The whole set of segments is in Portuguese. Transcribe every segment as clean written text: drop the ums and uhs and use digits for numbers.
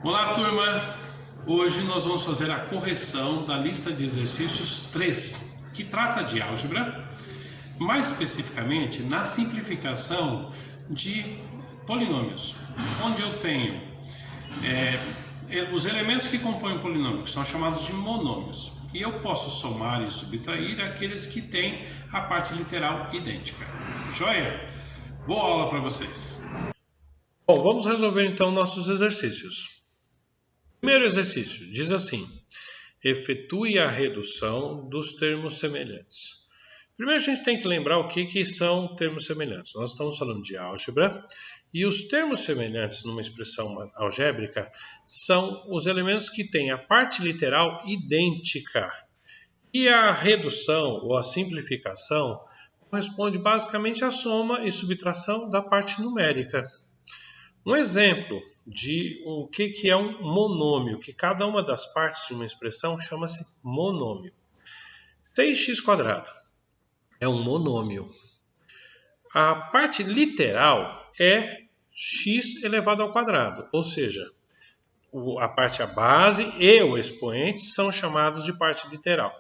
Olá, turma! Hoje nós vamos fazer a correção da lista de exercícios 3, que trata de álgebra, mais especificamente na simplificação de polinômios, onde eu tenho os elementos que compõem o polinômio, que são chamados de monômios, e eu posso somar e subtrair aqueles que têm a parte literal idêntica. Joia? Boa aula para vocês! Bom, vamos resolver então nossos exercícios. Primeiro exercício diz assim: efetue a redução dos termos semelhantes. Primeiro a gente tem que lembrar o que são termos semelhantes. Nós estamos falando de álgebra e os termos semelhantes numa expressão algébrica são os elementos que têm a parte literal idêntica. E a redução ou a simplificação corresponde basicamente à soma e subtração da parte numérica. Um exemplo de o que é um monômio, que cada uma das partes de uma expressão chama-se monômio. 6x² é um monômio. A parte literal é x elevado ao quadrado, ou seja, a parte a base e o expoente são chamados de parte literal.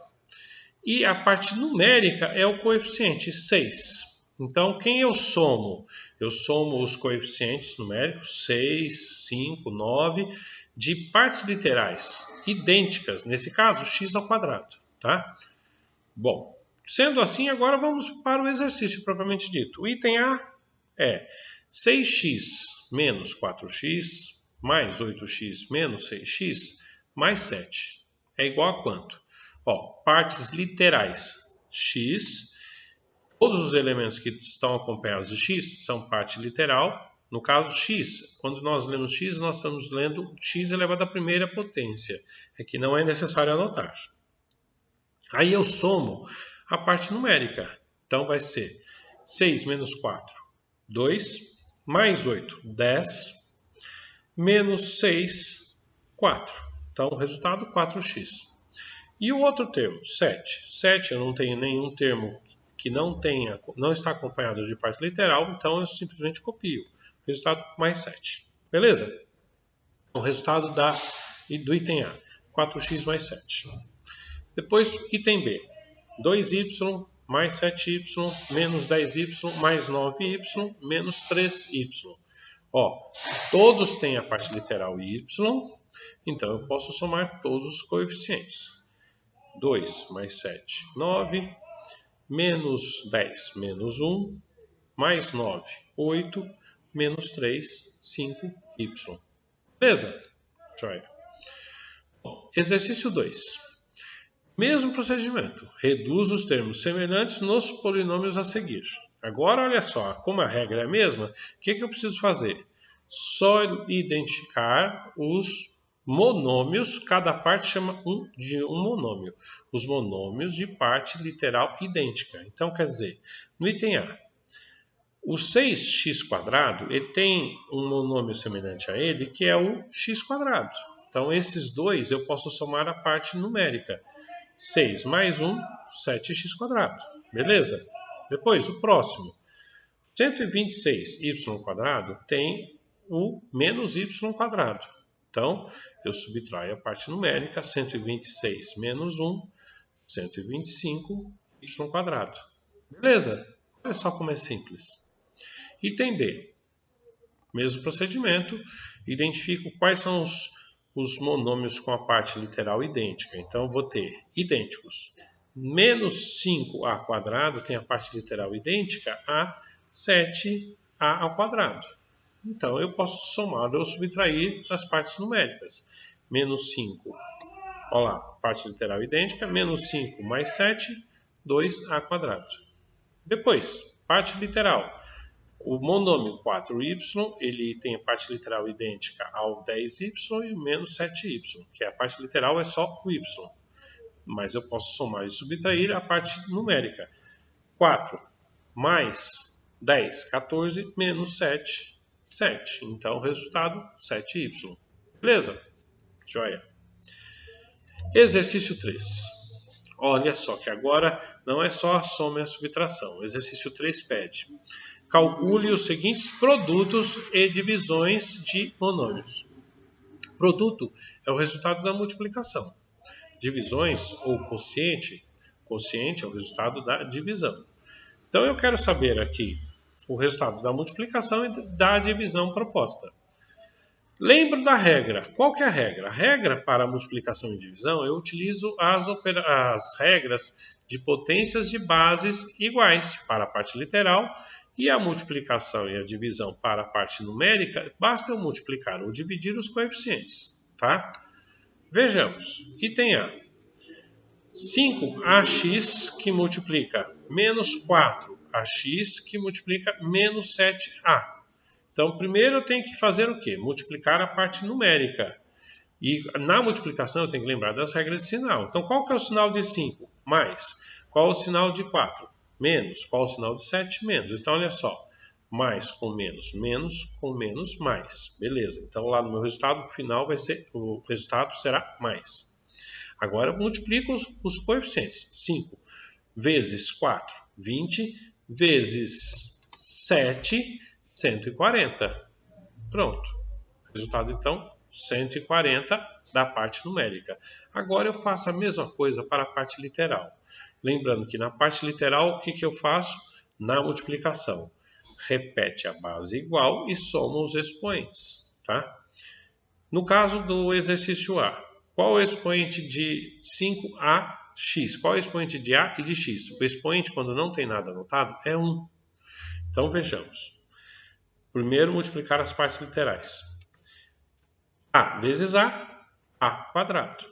E a parte numérica é o coeficiente 6. Então, quem eu somo? Eu somo os coeficientes numéricos 6, 5, 9 de partes literais idênticas, nesse caso, x², tá? Bom, sendo assim, agora vamos para o exercício propriamente dito. O item A é 6x menos 4x mais 8x menos 6x mais 7. É igual a quanto? Partes literais x. Todos os elementos que estão acompanhados de x são parte literal. No caso x, quando nós lemos x, nós estamos lendo x elevado à primeira potência. É que não é necessário anotar. Aí eu somo a parte numérica. Então vai ser 6 menos 4, 2, mais 8, 10, menos 6, 4. Então o resultado, 4x. E o outro termo, 7. 7 eu não tenho nenhum termo que não está acompanhado de parte literal, então eu simplesmente copio. Resultado mais 7. Beleza? O resultado do item A, 4x mais 7. Depois, item B, 2y mais 7y menos 10y mais 9y menos 3y. Todos têm a parte literal y, então eu posso somar todos os coeficientes. 2 mais 7, 9, menos 10, menos 1, mais 9, 8, menos 3, 5y. Beleza? Joia. Exercício 2. Mesmo procedimento. Reduz os termos semelhantes nos polinômios a seguir. Agora, olha só, como a regra é a mesma, o que eu preciso fazer? Só identificar os monômios, cada parte chama de um monômio. Os monômios de parte literal idêntica. Então, quer dizer, no item A, o 6x², ele tem um monômio semelhante a ele, que é o x². Então, esses dois eu posso somar a parte numérica. 6 mais 1, 7x². Beleza? Depois, o próximo. 126y² tem o menos y². Então, eu subtraio a parte numérica, 126 menos 1, 125y². Beleza? Olha só como é simples. Item B. Mesmo procedimento, identifico quais são os monômios com a parte literal idêntica. Então, vou ter idênticos. Menos 5a² tem a parte literal idêntica a 7a². Então, eu posso somar ou subtrair as partes numéricas. Menos 5, olha lá, parte literal idêntica, menos 5 mais 7, 2a². Depois, parte literal. O monômio 4y, ele tem a parte literal idêntica ao 10y e o menos 7y, que a parte literal é só o y. Mas eu posso somar e subtrair a parte numérica. 4 mais 10, 14, menos 7, 7. Então, o resultado, 7y. Beleza? Joia. Exercício 3. Olha só que agora não é só a soma e a subtração. O exercício 3 pede: calcule os seguintes produtos e divisões de monômios. Produto é o resultado da multiplicação. Divisões ou quociente é o resultado da divisão. Então eu quero saber aqui o resultado da multiplicação e da divisão proposta. Lembro da regra. Qual que é a regra? A regra para multiplicação e divisão, eu utilizo as regras de potências de bases iguais para a parte literal, e a multiplicação e a divisão para a parte numérica, basta eu multiplicar ou dividir os coeficientes, tá? Vejamos. Item A. 5ax que multiplica menos 4ax que multiplica menos 7a. Então, primeiro eu tenho que fazer o quê? Multiplicar a parte numérica. E na multiplicação eu tenho que lembrar das regras de sinal. Então, qual que é o sinal de 5? Mais. Qual é o sinal de 4? Menos. Qual é o sinal de 7? Menos. Então, olha só. Mais com menos, com menos, mais. Beleza. Então, lá no meu resultado final o resultado será mais. Agora, eu multiplico os coeficientes. 5 vezes 4, 20, vezes 7, 140. Pronto. Resultado, então, 140 da parte numérica. Agora eu faço a mesma coisa para a parte literal. Lembrando que na parte literal, o que eu faço? Na multiplicação. Repete a base igual e soma os expoentes. Tá? No caso do exercício A, qual é o expoente de 5ax? Qual é o expoente de a e de x? O expoente, quando não tem nada anotado, é 1. Então, vejamos. Primeiro, multiplicar as partes literais. A vezes a quadrado.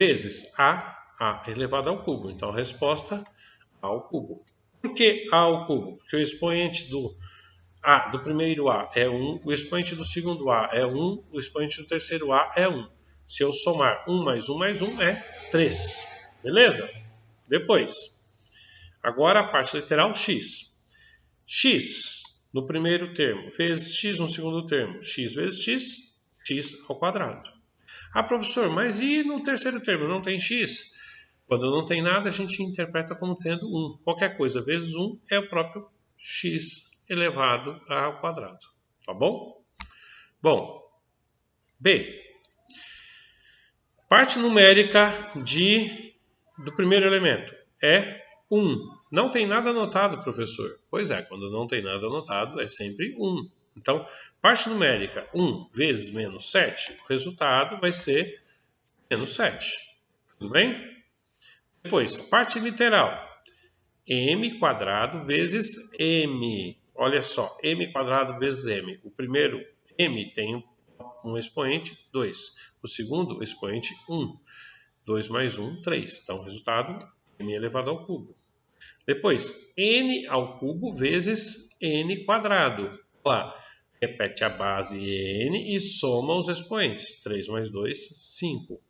Vezes a elevado ao cubo. Então, a resposta, a ao cubo. Por que a ao cubo? Porque o expoente do primeiro A é 1, o expoente do segundo A é 1, o expoente do terceiro A é 1. Se eu somar 1 mais 1 mais 1 é 3. Beleza? Depois, agora a parte literal x. X no primeiro termo vezes x no segundo termo. X vezes x, x ao quadrado. Ah, professor, mas e no terceiro termo? Não tem x? Quando não tem nada, a gente interpreta como tendo 1. Qualquer coisa vezes 1 é o próprio x elevado ao quadrado. Tá bom? Bom, B. Parte numérica do primeiro elemento é 1. Não tem nada anotado, professor. Pois é, quando não tem nada anotado, é sempre 1. Então, parte numérica 1 vezes menos 7, o resultado vai ser menos 7. Tudo bem? Depois, parte literal. M quadrado vezes M. Olha só, M quadrado vezes M. O primeiro M tem um expoente, 2. O segundo expoente, 1. 2 mais 1, 3. Então, o resultado, M elevado ao cubo. Depois, N ao cubo vezes N quadrado. Lá, repete a base N e soma os expoentes. 3 mais 2, 5.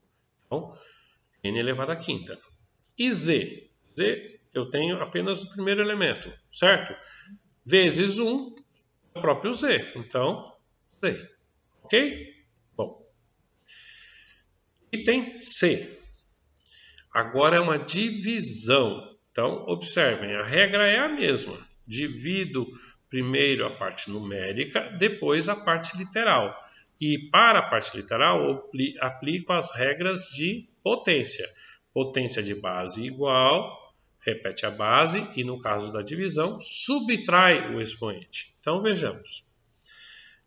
Então, N elevado à quinta. E Z? Z eu tenho apenas o primeiro elemento, certo? Vezes 1, é o próprio Z. Então, Z. Ok? Bom. Item C. Agora é uma divisão. Então, observem, a regra é a mesma. Divido primeiro a parte numérica, depois a parte literal. E para a parte literal, aplico as regras de potência. Potência de base igual, repete a base e, no caso da divisão, subtrai o expoente. Então, vejamos.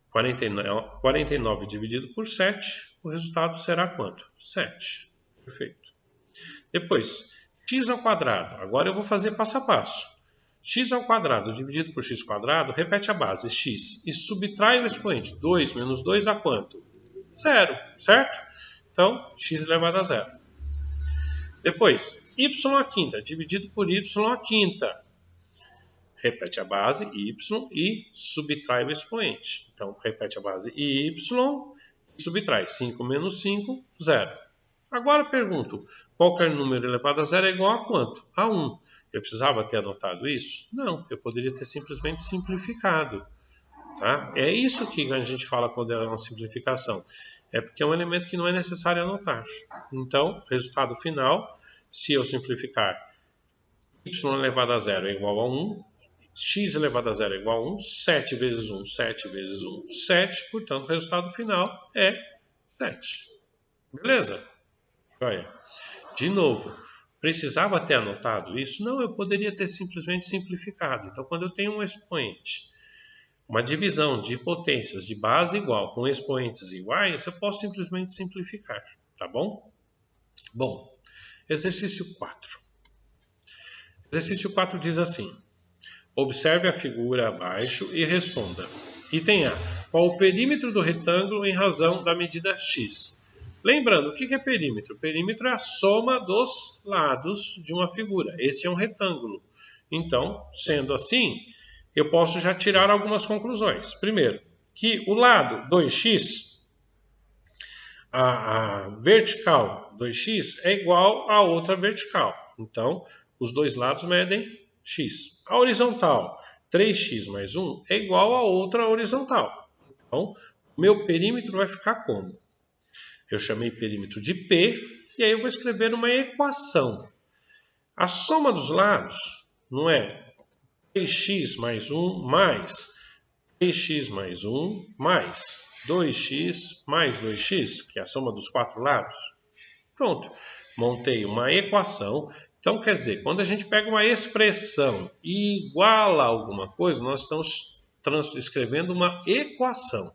49 dividido por 7, o resultado será quanto? 7. Perfeito. Depois, x ao quadrado. Agora eu vou fazer passo a passo. X ao quadrado dividido por x quadrado, repete a base, x, e subtrai o expoente. 2 menos 2 dá quanto? 0, certo? Então, x elevado a 0. Depois, y à quinta, dividido por y à quinta. Repete a base, y, e subtrai o expoente. Então, repete a base y e subtrai. 5 menos 5, 0. Agora pergunto, qualquer número elevado a 0 é igual a quanto? A 1. Eu precisava ter anotado isso? Não, eu poderia ter simplesmente simplificado. Tá? É isso que a gente fala quando é uma simplificação. É porque é um elemento que não é necessário anotar. Então, resultado final, se eu simplificar, y elevado a 0 é igual a 1, x elevado a 0 é igual a 1, 7 vezes 1, 7 vezes 1, 7. Portanto, o resultado final é 7. Beleza? Olha, de novo, precisava ter anotado isso? Não, eu poderia ter simplesmente simplificado. Então, quando eu tenho um expoente, uma divisão de potências de base igual com expoentes iguais, eu posso simplesmente simplificar, tá bom? Bom, exercício 4. Exercício 4 diz assim: observe a figura abaixo e responda. Item A. Qual o perímetro do retângulo em razão da medida x? Lembrando, o que é perímetro? Perímetro é a soma dos lados de uma figura. Esse é um retângulo. Então, sendo assim, eu posso já tirar algumas conclusões. Primeiro, que o lado 2x, a vertical 2x, é igual a outra vertical. Então, os dois lados medem x. A horizontal 3x mais 1 é igual a outra horizontal. Então, o meu perímetro vai ficar como? Eu chamei perímetro de P, e aí eu vou escrever uma equação. A soma dos lados não é 3x mais 1 mais 3x mais 1 mais 2x mais 2x, que é a soma dos 4 lados. Pronto, montei uma equação. Então, quer dizer, quando a gente pega uma expressão e iguala a alguma coisa, nós estamos escrevendo uma equação.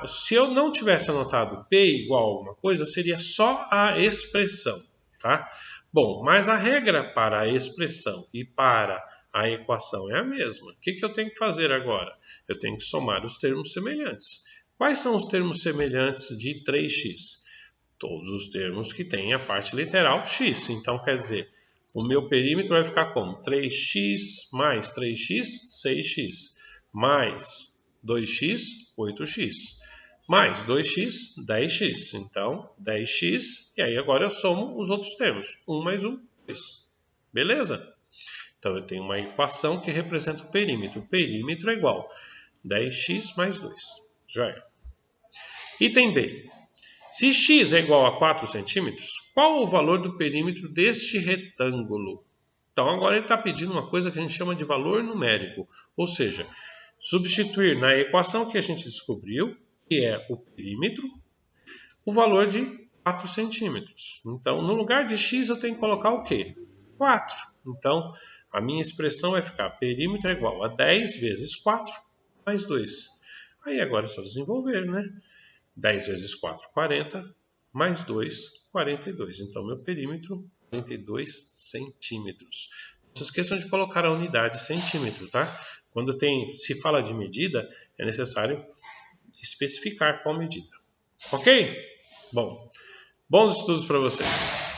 Se eu não tivesse anotado P igual a alguma coisa, seria só a expressão, tá? Bom, mas a regra para a expressão e para a equação é a mesma. O que eu tenho que fazer agora? Eu tenho que somar os termos semelhantes. Quais são os termos semelhantes de 3x? Todos os termos que têm a parte literal x. Então, quer dizer, o meu perímetro vai ficar como? 3x mais 3x, 6x, mais 2x, 8x, mais 2x, 10x. Então, 10x, e aí agora eu somo os outros termos. 1 mais 1, 2. Beleza? Então, eu tenho uma equação que representa o perímetro. O perímetro é igual a 10x mais 2. Já é. Item B. Se x é igual a 4 centímetros, qual o valor do perímetro deste retângulo? Então, agora ele está pedindo uma coisa que a gente chama de valor numérico. Ou seja, substituir na equação que a gente descobriu, que é o perímetro, o valor de 4 centímetros. Então, no lugar de x, eu tenho que colocar o quê? 4. Então, a minha expressão vai ficar perímetro é igual a 10 vezes 4 mais 2. Aí agora é só desenvolver, né? 10 vezes 4, 40, mais 2, 42. Então, meu perímetro, 42 centímetros. Não se esqueçam de colocar a unidade centímetro, tá? Quando se fala de medida, é necessário especificar qual medida. Ok? Bom, bons estudos para vocês.